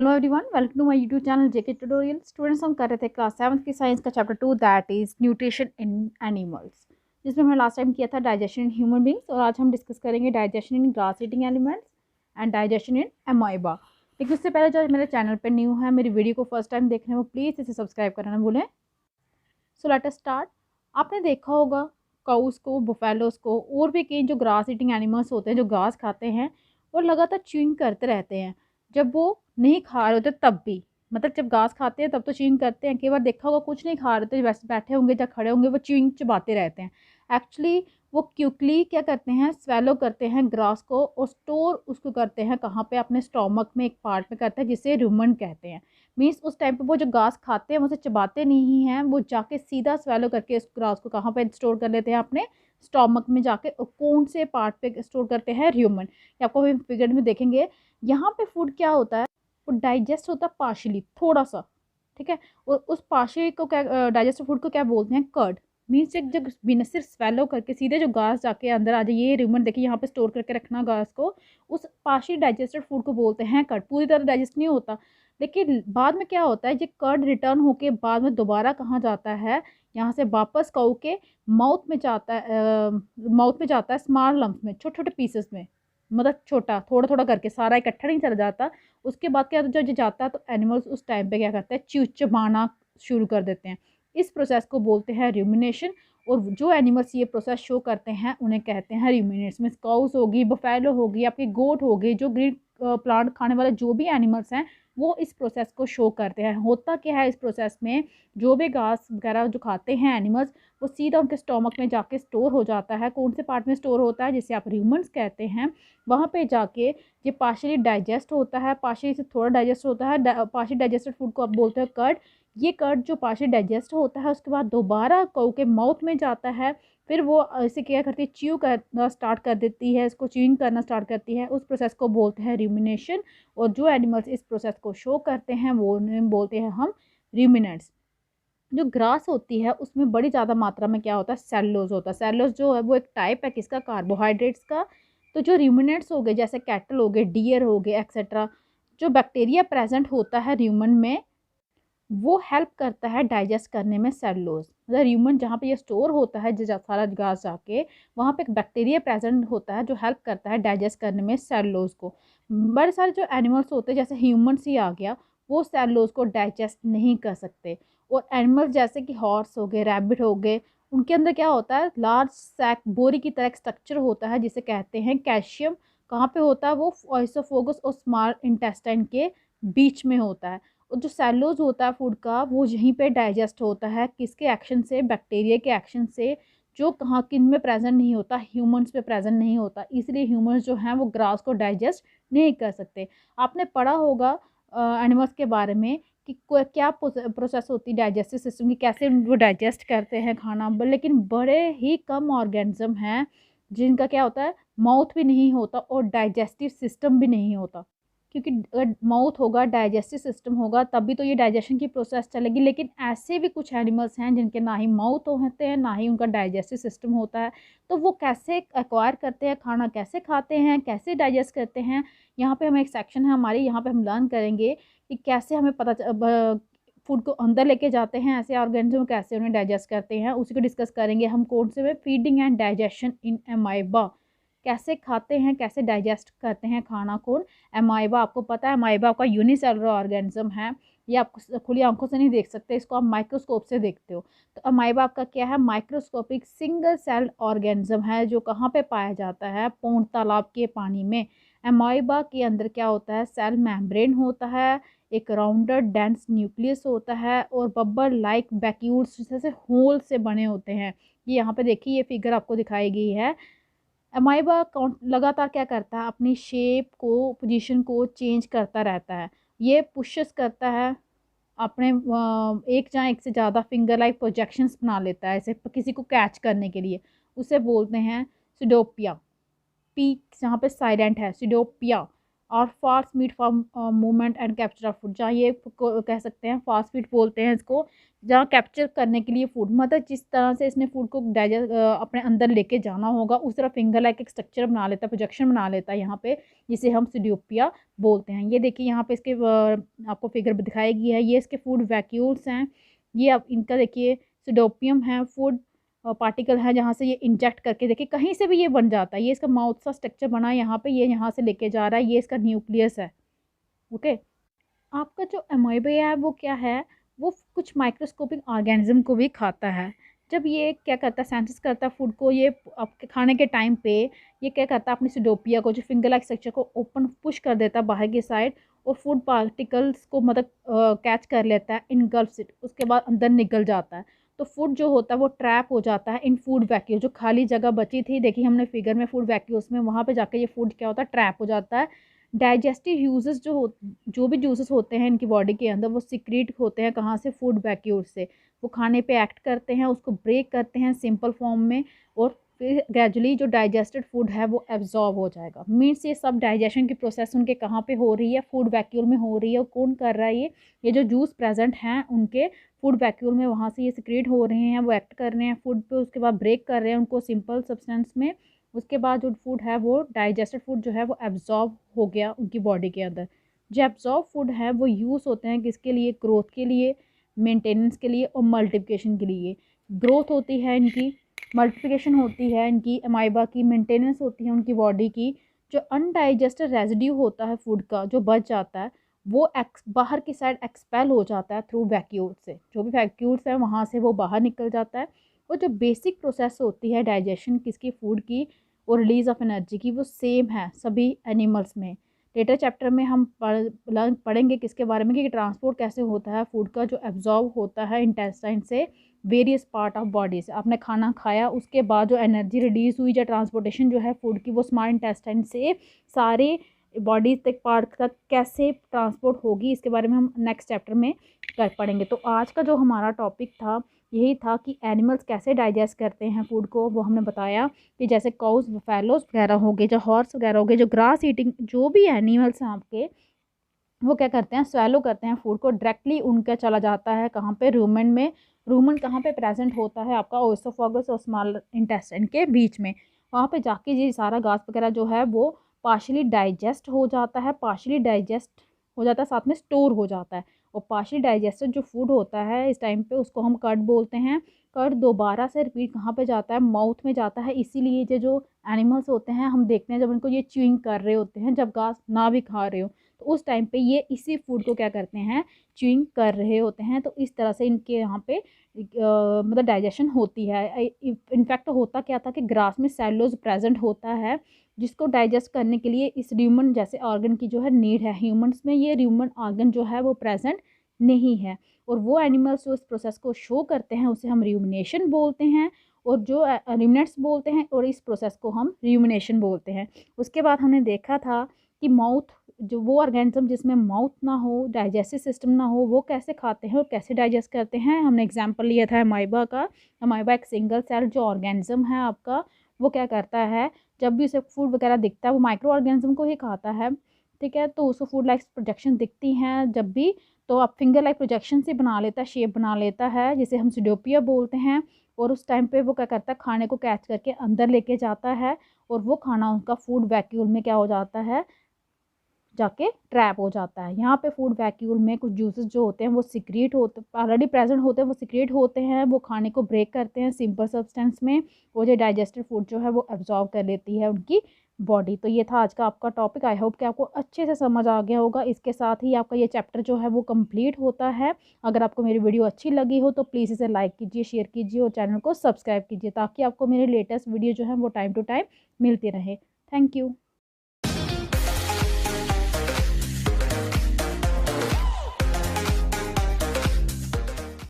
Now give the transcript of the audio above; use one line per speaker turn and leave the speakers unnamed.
Hello everyone, welcome to my YouTube channel JK tutorial. Students, हम कर रहे थे क्लास 7 की साइंस का chapter 2 that is nutrition in animals, जिसमें हमने लास्ट टाइम किया था डाइजेशन इन ह्यूमन बींग्स, और आज हम डिस्कस करेंगे digestion in grass eating elements and digestion in amoeba. लेकिन उससे पहले जो मेरे चैनल पर न्यू है, मेरी वीडियो को फर्स्ट टाइम देख रहे हैं, वो प्लीज़ इसे सब्सक्राइब करना ना भूलें। So let us start. आपने देखा होगा काउस को, बुफेलोस को और भी कई जो ग्रास ईटिंग एनिमल्स होते हैं जो घास खाते हैं, वो लगातार च्यूइंग करते रहते हैं। जब वो नहीं खा रहे होते तब भी, मतलब जब घास खाते हैं तब तो च्यूइंग करते हैं। कई बार देखा होगा कुछ नहीं खा रहे थे, वैसे बैठे होंगे या खड़े होंगे, वो च्यूइंग चबाते रहते हैं। एक्चुअली वो क्विकली क्या करते हैं, स्वेलो करते हैं ग्रास को और स्टोर उसको करते हैं कहाँ पे, अपने स्टोमक में एक पार्ट में करते हैं जिसे रूमेंट कहते हैं। मीन्स उस टाइम पे वो जो घास खाते हैं वो उसे चबाते नहीं हैं, वो जाके सीधा स्वेलो करके इस ग्रास को कहाँ पे स्टोर कर लेते हैं, अपने स्टोमक में जाके। कौन से पार्ट पे स्टोर करते हैं, र्यूमन। ये आपको अभी फिगर में देखेंगे। यहाँ पे फूड क्या होता है, वो डाइजेस्ट होता है पार्शली, थोड़ा सा, ठीक है। और उस पार्शली को क्या, डाइजेस्टिव फूड को क्या बोलते हैं, कर्ड। मीन्स एक जब बिना सिर्फ स्वेलो करके सीधे जो घास जाके अंदर आ जाए, ये र्यूमन देखिए यहाँ पे स्टोर करके रखना घास को, उस पार्शली डाइजेस्टेड फूड को बोलते हैं कर्ड। पूरी तरह डाइजेस्ट नहीं होता, लेकिन बाद में क्या होता है, ये कर्ड रिटर्न होके बाद में दोबारा कहाँ जाता है, यहाँ से वापस काऊ के माउथ में जाता है। माउथ में जाता है स्मॉल लम्प्स में, छोटे छोटे पीसेस में, मतलब छोटा थोड़ा थोड़ा करके, सारा इकट्ठा नहीं चला जाता। उसके बाद क्या जब ये जाता है तो एनिमल्स उस टाइम पे क्या करते हैं, चबाना शुरू कर देते हैं। इस प्रोसेस को बोलते हैं रूमिनेशन। और जो एनिमल्स ये प्रोसेस शो करते हैं उन्हें कहते हैं रूमिनेट्स। में काउस होगी, बफेलो होगी, आपकी गोट होगी, जो ग्रीन प्लांट खाने वाले जो भी एनिमल्स हैं, वो इस प्रोसेस को शो करते हैं। होता क्या है इस प्रोसेस में, जो भी घास वगैरह जो खाते हैं एनिमल्स, वो सीधा उनके स्टोमक में जाके स्टोर हो जाता है। कौन से पार्ट में स्टोर होता है, जिसे आप रूमेंट्स कहते हैं। वहाँ पे जाके ये पार्शली डाइजेस्ट होता है, पार्शली से थोड़ा डाइजेस्ट होता है। पार्शली डाइजेस्टेड फूड को आप बोलते हैं कर्ड। ये कर्ड जो पार्शली डाइजेस्ट होता है, उसके बाद दोबारा काऊ के माउथ में जाता है। फिर वो इसे क्या करती है, च्यू करना स्टार्ट कर देती है, इसको च्यूइंग करना स्टार्ट करती है। उस प्रोसेस को बोलते हैं रूमिनेशन। और जो एनिमल्स इस प्रोसेस को शो करते हैं वो बोलते हैं हम रूमिनेंट्स। जो ग्रास होती है उसमें बड़ी ज़्यादा मात्रा में क्या होता है, सेलुलोज होता है। सेलुलोज जो है वो एक टाइप है किसका, कार्बोहाइड्रेट्स का। तो जो रूमिनेंट्स हो गए, जैसे कैटल हो गए, डियर हो गए, एक्सेट्रा, जो बैक्टीरिया प्रेजेंट होता है ह्यूमन में, वो हेल्प करता है डाइजेस्ट करने में सेलुलोज। मतलब ह्यूमन जहाँ पे ये स्टोर होता है जो सारा घास जाके, वहाँ पे एक बैक्टीरिया प्रेजेंट होता है जो हेल्प करता है डाइजेस्ट करने में सेलुलोज को। बड़े सारे जो एनिमल्स होते हैं, जैसे ह्यूमन्स ही आ गया, वो सेलुलोज को डाइजेस्ट नहीं कर सकते। और एनिमल्स जैसे कि हॉर्स हो गए, रैबिट हो गए, उनके अंदर क्या होता है, लार्ज सैक बोरी की तरह एक स्ट्रक्चर होता है जिसे कहते हैं कैल्शियम। कहाँ पे होता है वो, ऑइसोफोगस और स्मॉल इंटेस्टाइन के बीच में होता है। और जो सेलुलोज होता है फूड का, वो यहीं पे डाइजेस्ट होता है, किसके एक्शन से, बैक्टीरिया के एक्शन से, जो कहाँ किन में प्रेजेंट नहीं होता, ह्यूमंस पे प्रेजेंट नहीं होता। इसलिए ह्यूमंस जो हैं वो ग्रास को डाइजेस्ट नहीं कर सकते। आपने पढ़ा होगा एनिमल्स के बारे में कि क्या प्रोसेस होती है डाइजेस्टिव सिस्टम की, कैसे वो डाइजेस्ट करते हैं खाना। लेकिन बड़े ही कम ऑर्गेनिज्म हैं जिनका क्या होता है, माउथ भी नहीं होता और डाइजेस्टिव सिस्टम भी नहीं होता। क्योंकि अगर माउथ होगा, डाइजेस्टिव सिस्टम होगा, तभी तो ये डाइजेशन की प्रोसेस चलेगी। लेकिन ऐसे भी कुछ एनिमल्स हैं जिनके ना ही माउथ होते हैं, ना ही उनका डाइजेस्टिव सिस्टम होता है। तो वो कैसे एक्वायर करते हैं खाना, कैसे खाते हैं, कैसे डाइजेस्ट करते हैं, यहाँ पे हमें एक सेक्शन है हमारी, यहाँ पे हम लर्न करेंगे कि कैसे हमें पता फूड को अंदर लेके जाते हैं ऐसे ऑर्गेनिज्म, कैसे उन्हें डाइजेस्ट करते हैं, उसी को डिस्कस करेंगे हम। कौन से में, फीडिंग एंड डाइजेशन इन अमाइबा। कैसे खाते हैं, कैसे डाइजेस्ट करते हैं खाना कौन, अमाइबा। आपको पता है अमाइबा आपका यूनिसेलुलर ऑर्गेनिज्म है। ये आप खुली आंखों से नहीं देख सकते, इसको आप माइक्रोस्कोप से देखते हो। तो अमाइबा आपका क्या है, माइक्रोस्कोपिक सिंगल सेल ऑर्गेनिज्म है, जो कहाँ पे पाया जाता है, पौंड तालाब के पानी में। अमाइबा के अंदर क्या होता है, सेल मेम्ब्रेन होता है, एक राउंडेड डेंस न्यूक्लियस होता है, और बब्बर लाइक वैक्यूल्स जैसे होल से बने होते हैं। ये यहाँ पे देखिए, ये फिगर आपको दिखाई गई है। अमाइबा लगातार क्या करता है, अपनी शेप को, पोजीशन को चेंज करता रहता है। ये पुशेस करता है अपने एक जहाँ एक से ज़्यादा फिंगर लाइक प्रोजेक्शंस बना लेता है ऐसे किसी को कैच करने के लिए। उसे बोलते हैं सिडोपिया। पी जहाँ पे साइलेंट है, सिडोपिया। और fast meet for movement and capture of food, जहाँ ये कह सकते हैं फास्ट मीट बोलते हैं इसको, जहाँ कैप्चर करने के लिए फूड, मतलब जिस तरह से इसने फूड को डाइजेस्ट अपने अंदर लेके जाना होगा उस तरह फिंगर लाइक एक स्ट्रक्चर बना लेता है, प्रोजेक्शन बना लेता है यहाँ पे, जिसे हम सीडियोपिया बोलते हैं। ये देखिए यहाँ पे इसके आपको फिगर दिखाएगी है, ये इसके फूड वैक्यूल्स हैं, ये अब इनका देखिए सीडियोपियम है, फूड पार्टिकल है जहाँ से ये इंजेक्ट करके देखिए कहीं से भी ये बन जाता है। ये इसका माउथ सा स्ट्रक्चर बना है यहाँ पे, ये यहाँ से लेके जा रहा है, ये इसका न्यूक्लियस है। ओके, आपका जो अमीबा है वो क्या है, वो कुछ माइक्रोस्कोपिक ऑर्गेनिज्म को भी खाता है। जब ये क्या करता है, सेंसिस करता है फूड को, ये आपके खाने के टाइम पे ये क्या करता है, अपनी सीडियोपिया को जो फिंगर लाइक स्ट्रक्चर को ओपन पुश कर देता है बाहर की साइड, और फूड पार्टिकल्स को मतलब कैच कर लेता है, इनगल्फ्स इट, उसके बाद अंदर निकल जाता है। तो फूड जो होता है वो ट्रैप हो जाता है इन फूड वैक्यूल, जो खाली जगह बची थी देखिए हमने फिगर में फूड वैक्यूल्स में, वहाँ पे जाकर ये फूड क्या होता है, ट्रैप हो जाता है। डाइजेस्टिव यूजेस जो भी जूसेस होते हैं इनकी बॉडी के अंदर, वो सिक्रीट होते हैं कहाँ से, फूड वैक्यूल से। वो खाने पे एक्ट करते हैं, उसको ब्रेक करते हैं सिंपल फॉर्म में, और फिर ग्रेजुअली जो डाइजेस्टेड फूड है वो एब्जॉर्ब हो जाएगा। मीन्स ये सब डाइजेशन की प्रोसेस उनके कहाँ पे हो रही है, फूड वैक्यूल में हो रही है। और कौन कर रहा है ये जो जूस प्रेजेंट हैं उनके फूड वैक्यूल में, वहाँ से ये सिक्रीट हो रहे हैं, वो एक्ट कर रहे हैं फूड पे, उसके बाद ब्रेक कर रहे हैं उनको सिंपल सब्सटेंस में। उसके बाद जो फूड है वो डाइजेस्टेड फूड जो है वो एब्जॉर्ब हो गया उनकी बॉडी के अंदर। जो एब्जॉर्ब फूड है वो यूज़ होते हैं किसके लिए, ग्रोथ के लिए, मेंटेनेंस के लिए और मल्टीप्लिकेशन के लिए। ग्रोथ होती है इनकी, मल्टीप्लिकेशन होती है इनकी अमाइबा की, मेंटेनेंस होती है उनकी बॉडी की। जो अनडाइजेस्टेड रेजिड्यू होता है फूड का जो बच जाता है, वो बाहर की साइड एक्सपेल हो जाता है थ्रू वैक्यूल से, जो भी वैक्यूल्स हैं वहाँ से वो बाहर निकल जाता है। और जो बेसिक प्रोसेस होती है डाइजेशन किसकी, फूड की और रिलीज ऑफ एनर्जी की, वो सेम है सभी एनिमल्स में। लेटर चैप्टर में हम पढ़ेंगे किसके बारे में, कि ट्रांसपोर्ट कैसे होता है फूड का, जो एब्जॉर्ब होता है इंटेस्टाइन से वेरियस पार्ट ऑफ बॉडी से। आपने खाना खाया उसके बाद जो एनर्जी रिलीज हुई, जो ट्रांसपोर्टेशन जो है फूड की, वो स्मॉल इंटेस्टाइन से सारे बॉडी तक पार्ट तक कैसे ट्रांसपोर्ट होगी, इसके बारे में हम नेक्स्ट चैप्टर में कर पढ़ेंगे। तो आज का जो हमारा टॉपिक था यही था कि एनिमल्स कैसे डाइजेस्ट करते हैं फूड को। वो हमने बताया कि जैसे काउस, फैलोस वगैरह हो गए, जो हॉर्स वगैरह हो गए, जो ग्रास ईटिंग जो भी एनिमल्स हैं आपके, वो क्या करते हैं, स्वैलो करते हैं फूड को, डायरेक्टली उनका चला जाता है कहाँ पे, रूमेन में। रूमेन कहाँ पे प्रेजेंट होता है आपका, ओएसोफेगस और स्मॉल इंटेस्टाइन के बीच में। वहाँ पे जाके ये सारा घास वगैरह जो है वो पार्शली डाइजेस्ट हो जाता है, पार्शली डाइजेस्ट हो जाता है, साथ में स्टोर हो जाता है। और पार्शली डाइजेस्टेड जो फूड होता है इस टाइम पे, उसको हम कर्ड बोलते हैं। कर्ड दोबारा से रिपीट कहाँ पे जाता है, माउथ में जाता है। इसीलिए ये जो एनिमल्स होते हैं हम देखते हैं जब उनको ये च्यूइंग कर रहे होते हैं, जब घास ना भी खा रहे हो, तो उस टाइम पे ये इसी फूड को क्या करते हैं, च्यूइंग कर रहे होते हैं। तो इस तरह से इनके यहाँ पे मतलब डाइजेशन होती है। इनफैक्ट होता क्या था कि ग्रास में सेलुलोज प्रेजेंट होता है, जिसको डाइजेस्ट करने के लिए इस र्यूमन जैसे ऑर्गन की जो है नीड है। ह्यूमंस में ये र्यूमन ऑर्गन जो है वो प्रेजेंट नहीं है, और वो एनिमल्स जो इस प्रोसेस को शो करते हैं उसे हम र्यूमिनेशन बोलते हैं, और जो रिमिनेंट्स बोलते हैं, और इस प्रोसेस को हम र्यूमिनेशन बोलते हैं। उसके बाद हमने देखा था कि माउथ, जो वो ऑर्गेनिज्म जिसमें माउथ ना हो, डाइजेस्टिव सिस्टम ना हो, वो कैसे खाते हैं और कैसे डाइजेस्ट करते हैं। हमने एग्जांपल लिया था अमाइबा का। अमाइबा एक सिंगल सेल जो ऑर्गेनिज्म है आपका, वो क्या करता है, जब भी उसे फूड वगैरह दिखता है वो माइक्रो ऑर्गेनिज्म को ही खाता है, ठीक है। तो उसको फूड लाइक प्रोजेक्शन दिखती हैं जब भी, तो आप फिंगर लाइक प्रोजेक्शन से बना लेता है, शेप बना लेता है, जिसे हम सीडियोपिया बोलते हैं। और उस टाइम पे वो क्या करता है, खाने को कैच करके अंदर लेके जाता है, और वो खाना उनका फूड वैक्यूल में क्या हो जाता है, जाके ट्रैप हो जाता है। यहाँ पे फूड वैक्यूल में कुछ जूसेस जो होते हैं वो सिक्रीट होते, ऑलरेडी प्रेजेंट होते हैं, वो सिक्रीट होते हैं, वो खाने को ब्रेक करते हैं सिंपल सब्सटेंस में, वो जो डाइजेस्टेड फूड जो है वो एब्जॉर्ब कर लेती है उनकी बॉडी। तो ये था आज का आपका टॉपिक। आई होप कि आपको अच्छे से समझ आ गया होगा। इसके साथ ही आपका ये चैप्टर जो है वो कंप्लीट होता है। अगर आपको मेरी वीडियो अच्छी लगी हो तो प्लीज़ इसे लाइक कीजिए, शेयर कीजिए और चैनल को सब्सक्राइब कीजिए, ताकि आपको मेरे लेटेस्ट वीडियो जो है वो टाइम टू टाइम मिलती रहे। Thank you.